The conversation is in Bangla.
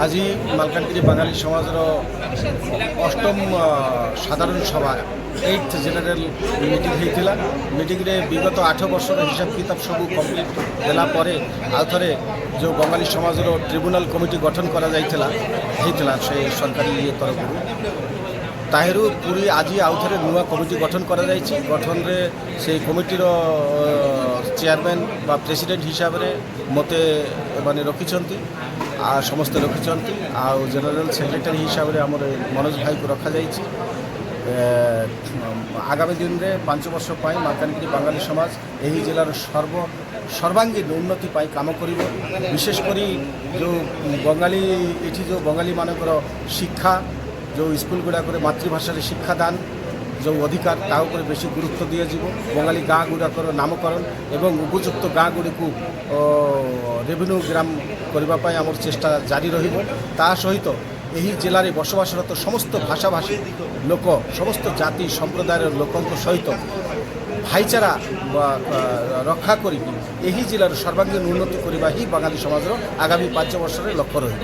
আজি মাଲকানগিরি বাঙালি সমাজের অষ্টম সাধারণ সভা 8th জেনারেল মিটিং হয়েছিল। মিটিংরে বিগত 8 বর্ষর হিসাব কিতাব সবু কমপ্লিট দেলা পরে আউথরে যে বঙ্গালী সমাজের ট্রিব্যুনাল কমিটি গঠন করা যাইছিল সে সরকারি তরফରୁ তাহেরু পুরী আজি আউথরে নূয়া কমিটি গঠন করা যাইছি। গঠনরে সেই কমিটির চেয়ারম্যান বা প্রেসিডেন্ট হিসাবে মতে মানে রখিছন্তি আর সমস্ত রখিছন্তি আর জেনারেল সেক্রেটারি হিসাবে আমার মনোজ ভাইকে রখা যাইছি। আগামী দিনে 5 বর্ষ পাই মালকানগিরি বাঙালি সমাজ এই জেলার সর্বাঙ্গীন উন্নতি পাই কাম করিব। বিশেষ করে যে বঙ্গালী এটি যে বঙ্গালী মানকর শিক্ষা যে স্কুল গুড়াকরে মাতৃভাষার শিক্ষাদান যে অধিকার তা উপরে বেশি গুরুত্ব দিয়ে যাব। বঙ্গালী গাঁ গুড়াকর নামকরণ এবং উপযুক্ত গাঁ গুড়িকু রেভিনিউ গ্রাম করা আমার চেষ্টা জারি রহিব। তা সহিত এই জেলার বসবাসরত সমস্ত ভাষাভাষী লোক সমস্ত জাতি সম্প্রদায়ের লোকଙ୍କ সহিত ভাইচারা রক্ষা করি এই জেলার সর্বাঙ্গীন উন্নতি করা হি বাঙালি সমাজের আগামী 5 বর্ষের লক্ষ্য রহিব।